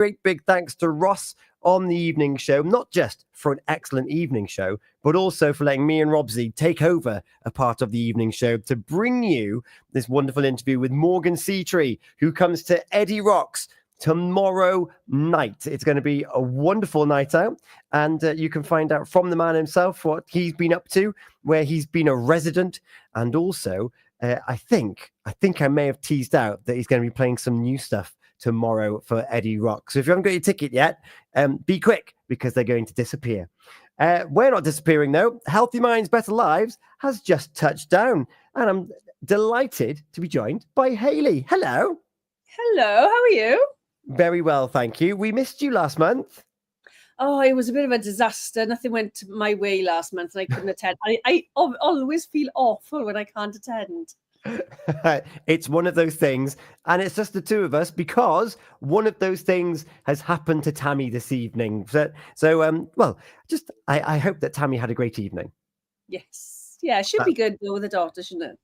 Great big thanks to Ross on the evening show, not just for an excellent evening show, but also for letting me and Robsy take over a part of the evening show to bring you this wonderful interview with Morgan Seatree, who comes to Eddie Rocks tomorrow night. It's going to be a wonderful night out, and you can find out from the man himself what he's been up to, where he's been a resident, and also I think I may have teased out that he's going to be playing some new stuff tomorrow for Eddie Rock. So if you haven't got your ticket yet, be quick, because they're going to disappear. We're not disappearing though. Healthy Minds, Better Lives has just touched down, and I'm delighted to be joined by Hayley. Hello. Hello, how are you? Very well, thank you. We missed you last month. Oh, it was a bit of a disaster. Nothing went my way last month and I couldn't attend. I always feel awful when I can't attend. It's one of those things, and it's just the two of us, because one of those things has happened to Tammy this evening. I hope that Tammy had a great evening. Yes. Yeah, it should be good though with a daughter, shouldn't it?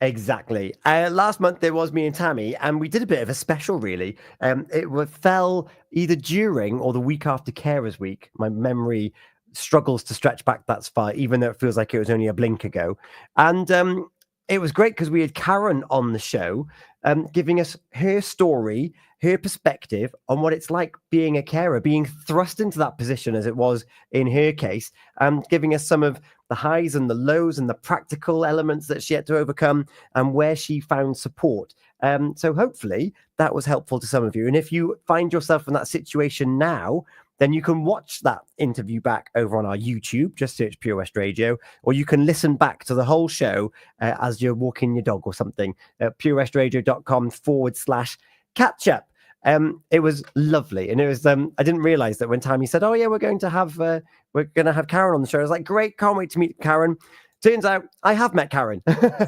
Exactly. Last month there was me and Tammy, and we did a bit of a special, really. It fell either during or the week after Carers Week. My memory struggles to stretch back that far, even though it feels like it was only a blink ago. And it was great because we had Karen on the show, giving us her story, her perspective on what it's like being a carer, being thrust into that position as it was in her case, giving us some of the highs and the lows and the practical elements that she had to overcome and where she found support. So hopefully that was helpful to some of you. And if you find yourself in that situation now, then you can watch that interview back over on our YouTube. Just search Pure West Radio, or you can listen back to the whole show as you're walking your dog or something at purewestradio.com/catch up. It was lovely, and it was. I didn't realize that when Tammy said, "Oh yeah, we're going to have Karen on the show," I was like, "Great, can't wait to meet Karen." Turns out I have met Karen.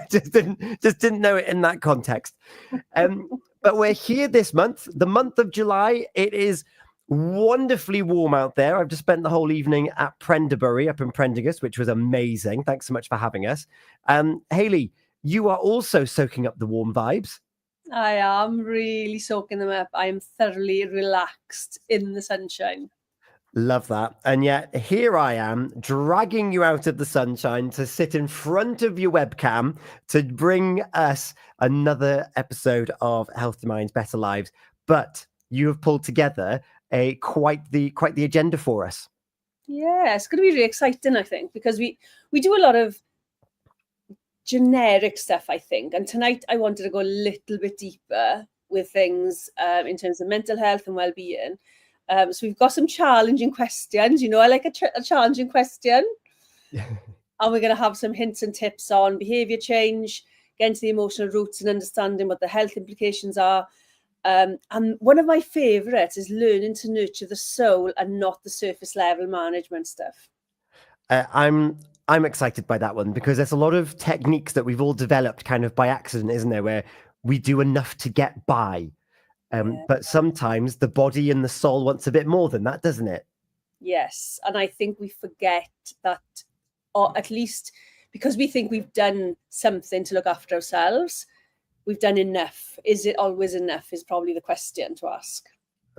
just didn't know it in that context. But we're here this month, the month of July. It is wonderfully warm out there. I've just spent the whole evening at Prenderbury up in Prendergast, which was amazing. Thanks so much for having us. Hayley, you are also soaking up the warm vibes. I am really soaking them up. I am thoroughly relaxed in the sunshine. Love that. And yet here I am dragging you out of the sunshine to sit in front of your webcam to bring us another episode of Healthy Minds, Better Lives. But you have pulled together quite the agenda for us. Yeah, it's going to be really exciting, I think, because we do a lot of generic stuff, I think. And tonight I wanted to go a little bit deeper with things in terms of mental health and well-being. So we've got some challenging questions. You know, I like a challenging question. And we're going to have some hints and tips on behaviour change, get into the emotional roots and understanding what the health implications are. And one of my favourites is learning to nurture the soul and not the surface level management stuff. I'm excited by that one, because there's a lot of techniques that we've all developed kind of by accident, isn't there, where we do enough to get by. But sometimes the body and the soul wants a bit more than that, doesn't it? Yes. And I think we forget that, or at least because we think we've done something to look after ourselves, we've done enough. Is it always enough is probably the question to ask.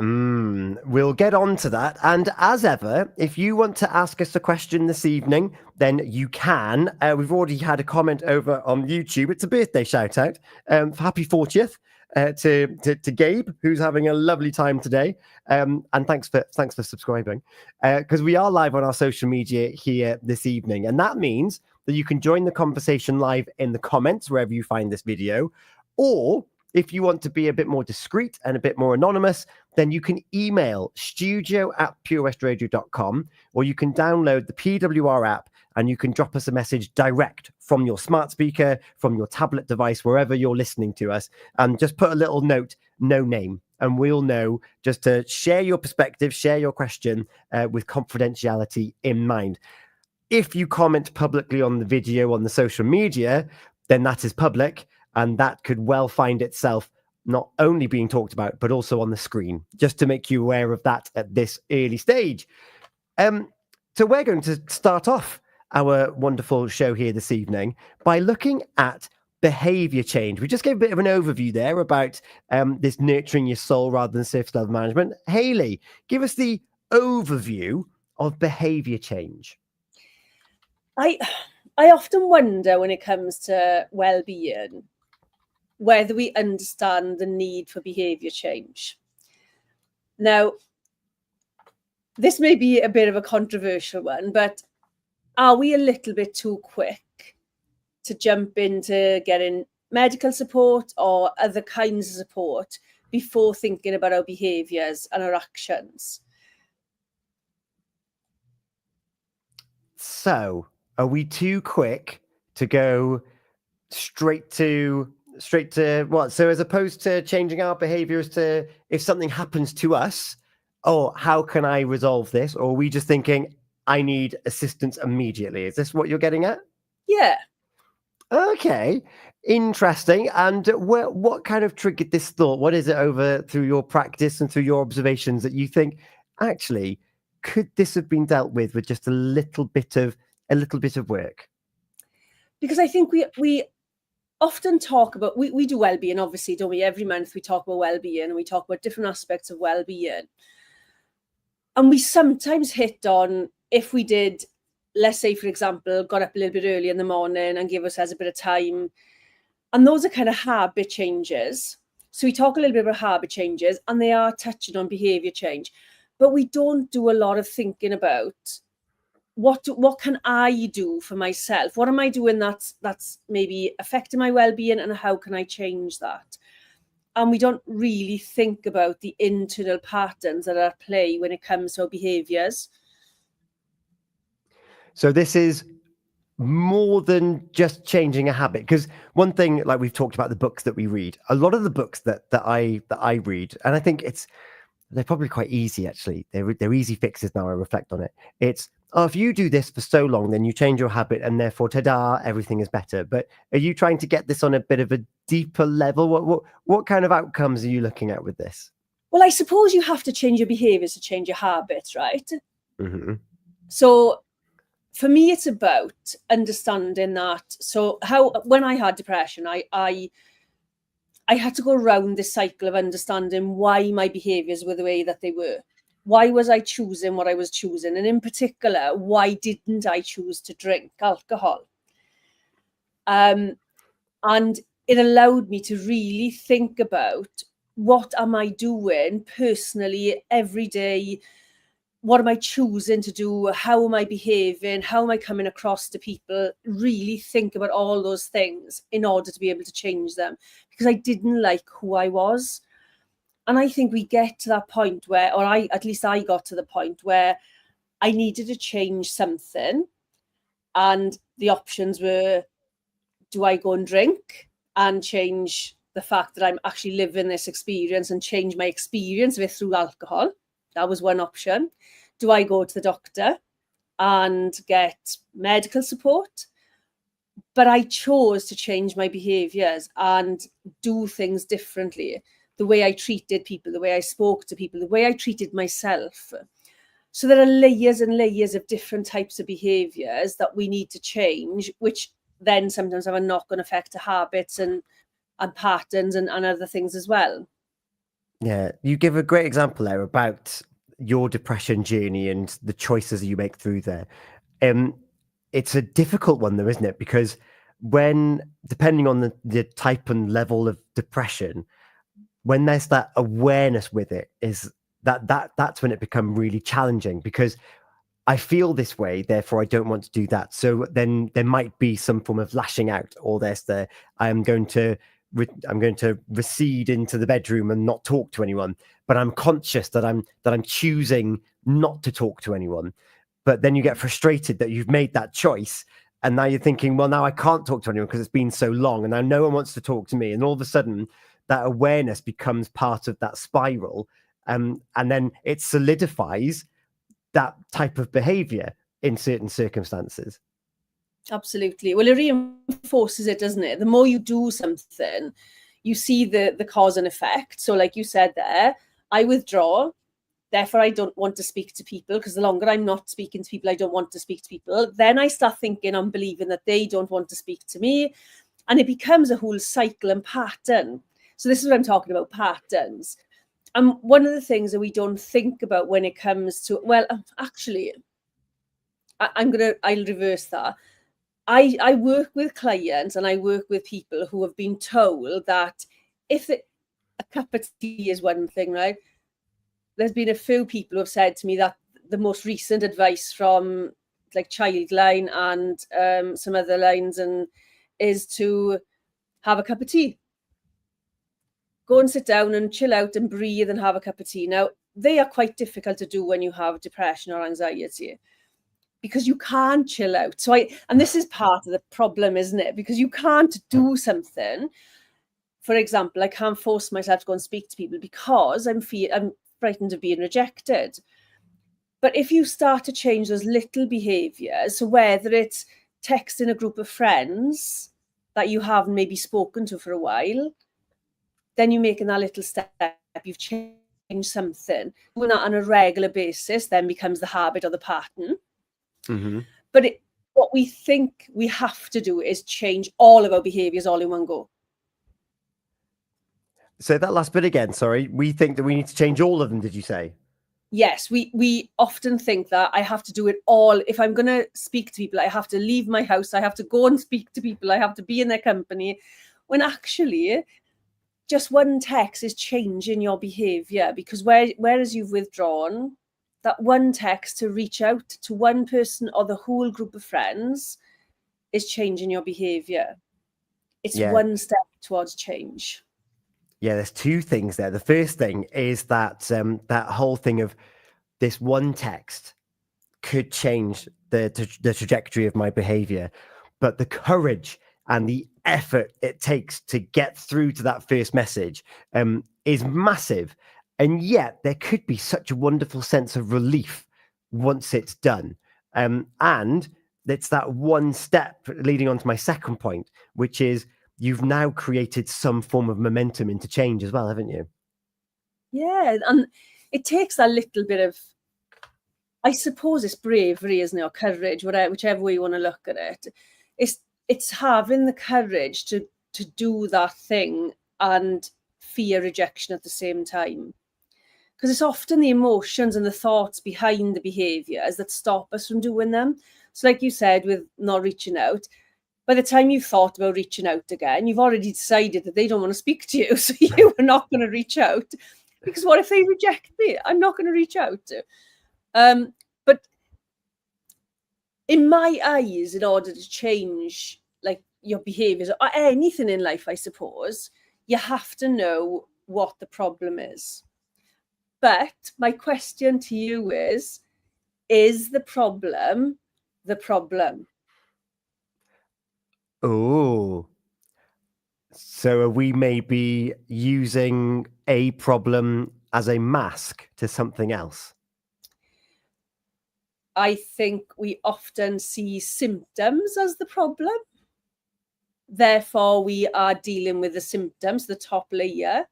We'll get on to that. And as ever, if you want to ask us a question this evening, then you can. We've already had a comment over on YouTube. It's a birthday shout out. Happy 40th to Gabe, who's having a lovely time today. And thanks for subscribing, because we are live on our social media here this evening. And that means that you can join the conversation live in the comments wherever you find this video. Or if you want to be a bit more discreet and a bit more anonymous, then you can email studio@purewestradio.com, or you can download the PWR app and you can drop us a message direct from your smart speaker, from your tablet device, wherever you're listening to us, and just put a little note, no name, and we'll know just to share your perspective, share your question with confidentiality in mind. If you comment publicly on the video on the social media, then that is public. And that could well find itself not only being talked about, but also on the screen, just to make you aware of that at this early stage. So we're going to start off our wonderful show here this evening by looking at behavior change. We just gave a bit of an overview there about this nurturing your soul rather than surface level management. Hayley, give us the overview of behavior change. I often wonder when it comes to well-being whether we understand the need for behavior change. Now, this may be a bit of a controversial one, but are we a little bit too quick to jump into getting medical support or other kinds of support before thinking about our behaviours and our actions? So, are we too quick to go straight to what? So, as opposed to changing our behaviors to if something happens to us, oh, how can I resolve this? Or are we just thinking, I need assistance immediately? Is this what you're getting at? Yeah. Okay, interesting. And what kind of triggered this thought? What is it over through your practice and through your observations that you think actually could this have been dealt with just a little bit of work? Because I think we often talk about, we do well-being, obviously, don't we? Every month we talk about well-being and we talk about different aspects of well-being. And we sometimes hit on, if we did, let's say, for example, got up a little bit early in the morning and give ourselves a bit of time. And those are kind of habit changes. So we talk a little bit about habit changes and they are touching on behavior change. But we don't do a lot of thinking about what can I do for myself? What am I doing that's maybe affecting my well-being, and how can I change that? And we don't really think about the internal patterns that are at play when it comes to our behaviors. So this is more than just changing a habit, because one thing, like we've talked about the books that we read, a lot of the books that I read, and I think they're probably quite easy actually. They're easy fixes now I reflect on it. It's, oh, if you do this for so long, then you change your habit and therefore, ta-da, everything is better. But are you trying to get this on a bit of a deeper level? What kind of outcomes are you looking at with this? Well, I suppose you have to change your behaviors to change your habits, right? Mm-hmm. So for me, it's about understanding that. So when I had depression, I had to go around this cycle of understanding why my behaviors were the way that they were. Why was I choosing what I was choosing? And in particular, why didn't I choose to drink alcohol? And it allowed me to really think about, what am I doing personally every day? What am I choosing to do? How am I behaving? How am I coming across to people? Really think about all those things in order to be able to change them, because I didn't like who I was. And I think we get to that point where, or at least I got to the point where I needed to change something. And the options were, do I go and drink and change the fact that I'm actually living this experience and change my experience of it through alcohol? That was one option. Do I go to the doctor and get medical support? But I chose to change my behaviors and do things differently. The way I treated people, the way I spoke to people, the way I treated myself. So there are layers and layers of different types of behaviors that we need to change, which then sometimes have a knock-on effect to habits and patterns and other things as well. Yeah, you give a great example there about your depression journey and the choices you make through there. It's a difficult one though, isn't it? Because depending on the type and level of depression, when there's that awareness with it, is that's when it becomes really challenging, because I feel this way, therefore I don't want to do that. So then there might be some form of lashing out, or I'm going to recede into the bedroom and not talk to anyone. But I'm conscious that I'm choosing not to talk to anyone. But then you get frustrated that you've made that choice, and now you're thinking, well, now I can't talk to anyone because it's been so long, and now no one wants to talk to me. And all of a sudden, that awareness becomes part of that spiral, and then it solidifies that type of behavior in certain circumstances. Absolutely. Well, it reinforces it, doesn't it? The more you do something, you see the cause and effect. So like you said there, I withdraw, therefore I don't want to speak to people, because the longer I'm not speaking to people, I don't want to speak to people. Then I start thinking, I'm believing that they don't want to speak to me. And it becomes a whole cycle and pattern. So this is what I'm talking about, patterns. And one of the things that we don't think about when it comes to, well, actually, I'll reverse that. I work with clients and I work with people who have been told that if a cup of tea is one thing, right? There's been a few people who have said to me that the most recent advice from like Childline and some other lines is to have a cup of tea. Go and sit down and chill out and breathe and have a cup of tea. Now, they are quite difficult to do when you have depression or anxiety, because you can't chill out. And this is part of the problem, isn't it? Because you can't do something. For example, I can't force myself to go and speak to people because I'm frightened of being rejected. But if you start to change those little behaviors, so whether it's texting a group of friends that you haven't maybe spoken to for a while, then you're making that little step, you've changed something. Doing that on a regular basis then becomes the habit or the pattern. Mm-hmm. But what we think we have to do is change all of our behaviors all in one go. So that last bit again, sorry. We think that we need to change all of them, did you say? Yes, we often think that I have to do it all. If I'm going to speak to people, I have to leave my house, I have to go and speak to people, I have to be in their company, when actually just one text is changing your behavior. Because whereas you've withdrawn, that one text to reach out to one person or the whole group of friends is changing your behavior. It's one step towards change. Yeah, there's two things there. The first thing is that that whole thing of this one text could change the trajectory of my behavior, but the courage and the effort it takes to get through to that first message is massive. And yet there could be such a wonderful sense of relief once it's done. And it's that one step leading on to my second point, which is you've now created some form of momentum into change as well, haven't you? Yeah, and it takes a little bit of, I suppose it's bravery, isn't it, or courage, whichever way you want to look at it. It's having the courage to do that thing and fear rejection at the same time. Because it's often the emotions and the thoughts behind the behaviours that stop us from doing them. So like you said, with not reaching out, by the time you've thought about reaching out again, you've already decided that they don't want to speak to you. So you are not going to reach out. Because what if they reject me? I'm not going to reach out. But in my eyes, in order to change like your behaviours or anything in life, I suppose, you have to know what the problem is. But my question to you is the problem the problem? Oh, so are we maybe using a problem as a mask to something else? I think we often see symptoms as the problem. Therefore, we are dealing with the symptoms, the top layer,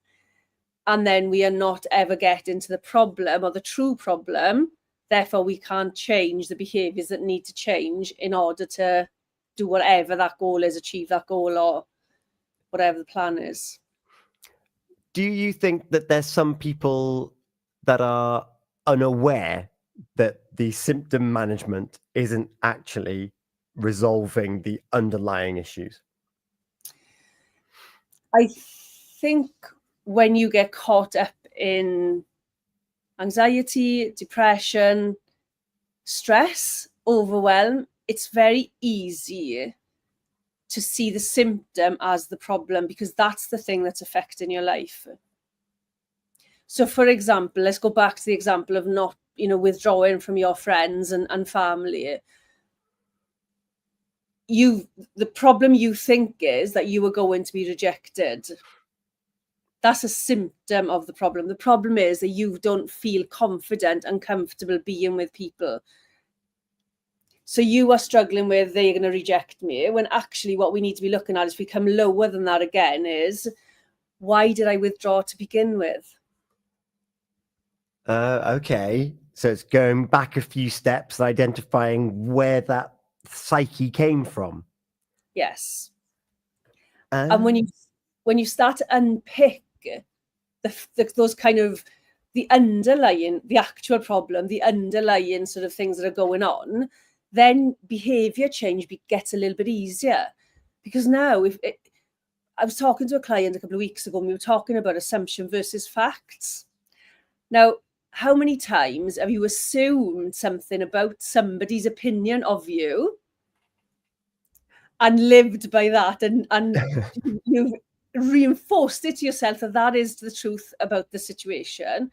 and then we are not ever getting to the problem or the true problem. Therefore, we can't change the behaviours that need to change in order to do whatever that goal is, achieve that goal, or whatever the plan is. Do you think that there's some people that are unaware that the symptom management isn't actually resolving the underlying issues? I think when you get caught up in anxiety, depression, stress, overwhelm, it's very easy to see the symptom as the problem, because that's the thing that's affecting your life. So for example, let's go back to the example of not, withdrawing from your friends and family. The problem you think is that you are going to be rejected. That's a symptom of the problem. The problem is that you don't feel confident and comfortable being with people. So you are struggling with, they're going to reject me, when actually what we need to be looking at is become lower than that again is, why did I withdraw to begin with? Okay. So it's going back a few steps, identifying where that psyche came from. Yes. And Uh, when you start to unpick those kind of the actual problem, the underlying sort of things that are going on, then behavior change gets a little bit easier. Because now, I was talking to a client a couple of weeks ago, and we were talking about assumption versus facts. Now, how many times have you assumed something about somebody's opinion of you and lived by that, and you've reinforced it to yourself that that is the truth about the situation,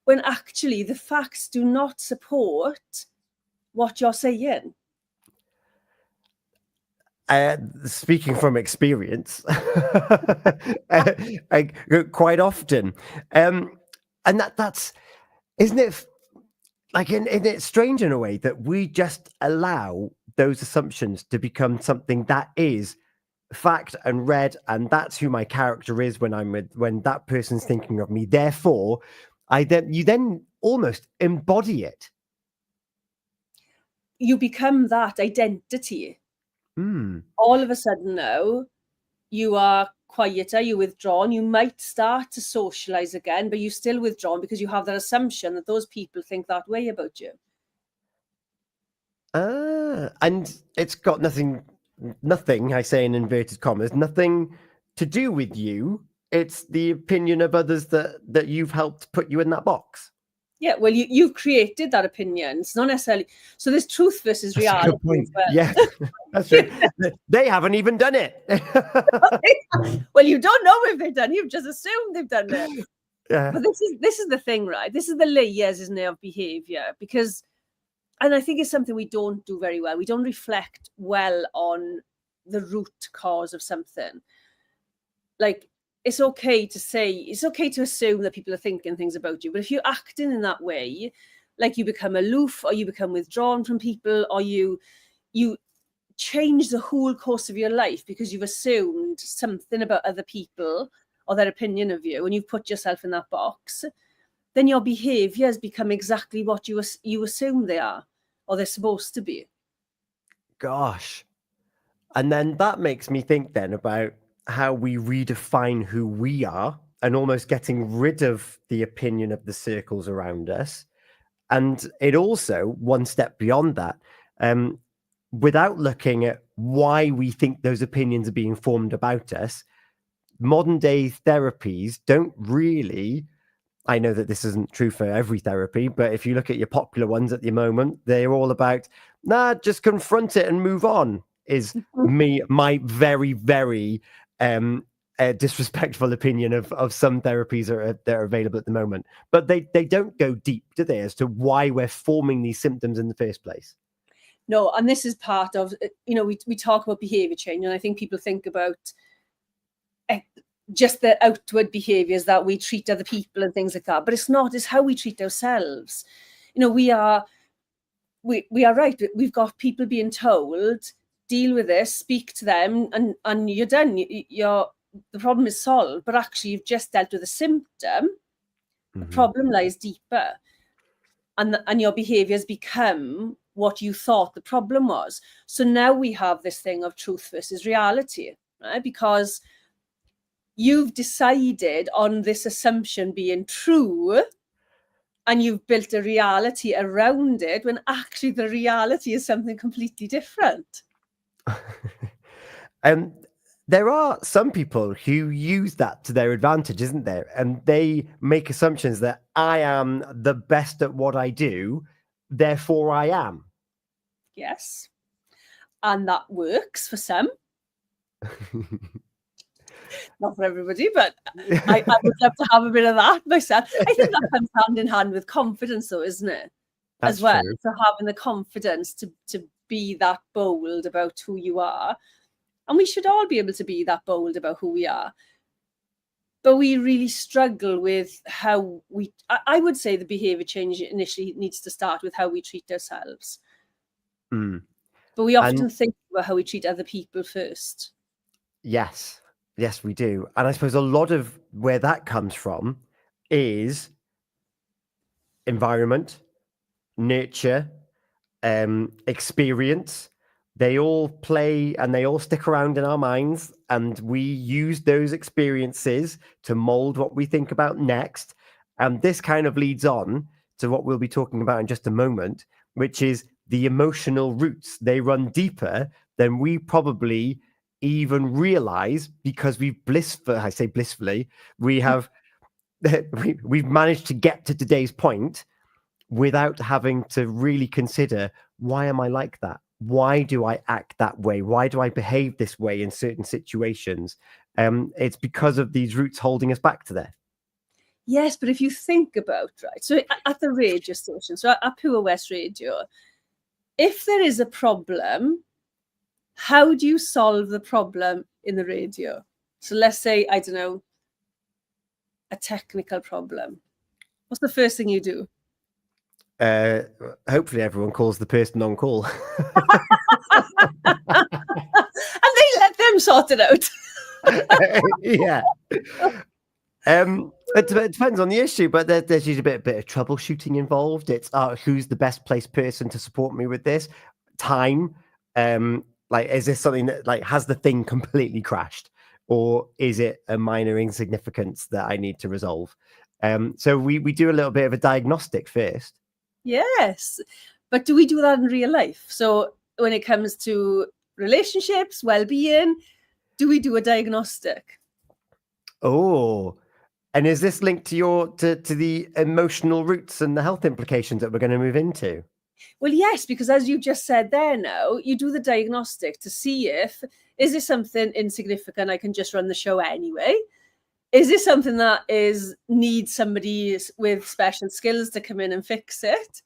when actually the facts do not support what you're saying? Speaking from experience, quite often, and that's isn't it like isn't it strange in a way that we just allow those assumptions to become something that is fact and read, and that's who my character is when that person's thinking of me. Therefore, you then almost embody it. You become that identity. Mm. All of a sudden now, you are quieter, you're withdrawn. You might start to socialize again, but you're still withdrawn because you have that assumption that those people think that way about you. And it's got nothing, I say in inverted commas, nothing to do with you. It's the opinion of others that you've helped put you in that box. Yeah, well, you've created that opinion. It's not necessarily so. There's truth versus That's reality a good point. as well. Yeah, that's true. They haven't even done it. Well, you don't know if they've done it. You've just assumed they've done it. Yeah. But this is the thing, right? This is the layers, isn't it, of behavior? Because, and I think it's something we don't do very well. We don't reflect well on the root cause of something. Like, it's okay to assume that people are thinking things about you, but if you're acting in that way, like you become aloof or you become withdrawn from people, or you change the whole course of your life because you've assumed something about other people or their opinion of you, and you've put yourself in that box, then your behaviors become exactly what you assume they are, or they're supposed to be. Gosh. And then that makes me think then about how we redefine who we are, and almost getting rid of the opinion of the circles around us. And it also, one step beyond that, um, without looking at why we think those opinions are being formed about us, modern day therapies don't really. I know that this isn't true for every therapy, but if you look at your popular ones at the moment, they're all about, just confront it and move on, is my very, very disrespectful opinion of some therapies that are available at the moment. But they don't go deep, do they, as to why we're forming these symptoms in the first place? No, and this is part of, we talk about behavior change, and I think people think about just the outward behaviors that we treat other people and things like that, but it's not. It's how we treat ourselves. We are right. We've got people being told, deal with this, speak to them, and you're done. The problem is solved, but actually you've just dealt with a symptom. The problem lies deeper, and your behaviors become what you thought the problem was. So now we have this thing of truth versus reality, right? Because you've decided on this assumption being true, and you've built a reality around it, when actually the reality is something completely different. There are some people who use that to their advantage, isn't there? And they make assumptions that I am the best at what I do, therefore I am. Yes. And that works for some. Not for everybody, but I would love to have a bit of that myself. I think that comes hand in hand with confidence, though, isn't it? That's as well. true. So having the confidence to be that bold about who you are. And we should all be able to be that bold about who we are. But we really struggle with how I would say the behavior change initially needs to start with how we treat ourselves. Mm. But we often And think about how we treat other people first. yes, we do. And I suppose a lot of where that comes from is environment, nurture, experience, they all play and they all stick around in our minds, and we use those experiences to mold what we think about next. And this kind of leads on to what we'll be talking about in just a moment, which is the emotional roots. They run deeper than we probably even realize, because I say blissfully, we have we've managed to get to today's point without having to really consider, why am I like that? Why do I act that way? Why do I behave this way in certain situations? It's because of these roots holding us back to there. Yes, but if you think about, right, so at the radio station, so at Pure West Radio, if there is a problem, how do you solve the problem in the radio? So let's say, I don't know, a technical problem. What's the first thing you do? Hopefully everyone calls the person on call. And they let them sort it out. Yeah. It depends on the issue, but there's usually a bit of troubleshooting involved. It's who's the best placed person to support me with this? Time. Like, is this something that, like, has the thing completely crashed, or is it a minor insignificance that I need to resolve? So we do a little bit of a diagnostic first. Yes, but do we do that in real life? So when it comes to relationships, well-being, do we do a diagnostic? Oh, and is this linked to to the emotional roots and the health implications that we're going to move into? Well, yes, because as you just said there now, you do the diagnostic to see if, is this something insignificant, I can just run the show anyway? Is this something that needs somebody with special skills to come in and fix it?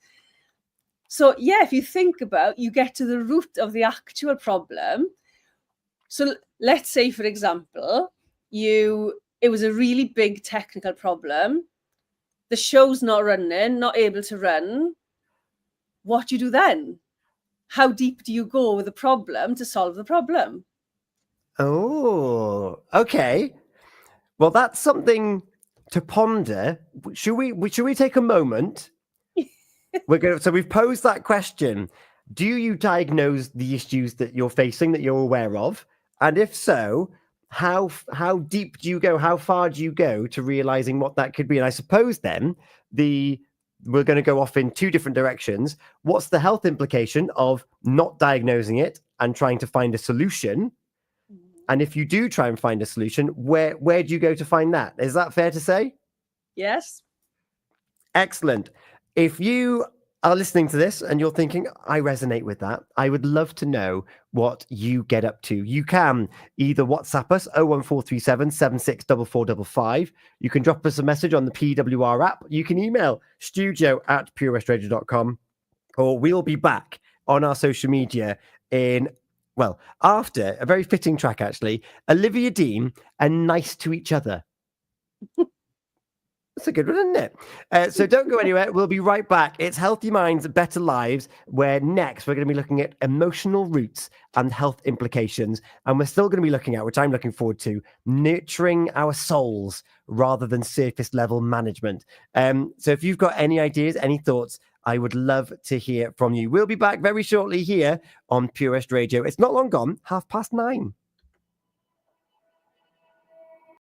So yeah, if you think about, you get to the root of the actual problem. So let's say, for example, it was a really big technical problem. The show's not running, not able to run. What do you do then? How deep do you go with the problem to solve the problem? Oh, okay. Well, that's something to ponder. Should we take a moment? So we've posed that question. Do you diagnose the issues that you're facing, that you're aware of? And if so, how deep do you go? How far do you go to realizing what that could be? And I suppose then we're going to go off in two different directions. What's the health implication of not diagnosing it and trying to find a solution? And if you do try and find a solution, where do you go to find that? Is that fair to say? Yes. Excellent. If you are listening to this and you're thinking, I resonate with that, I would love to know what you get up to. You can either WhatsApp us 01437 764455. You can drop us a message on the PWR app. You can email studio@purewestradio.com, or we'll be back on our social media after a very fitting track, actually, Olivia Dean and Nice to Each Other. That's a good one, isn't it? So don't go anywhere. We'll be right back. It's Healthy Minds, Better Lives, where next we're going to be looking at emotional roots and health implications. And we're still going to be looking at, which I'm looking forward to, nurturing our souls rather than surface level management. So if you've got any ideas, any thoughts, I would love to hear from you. We'll be back very shortly here on Pure West Radio. It's not long gone, 9:30.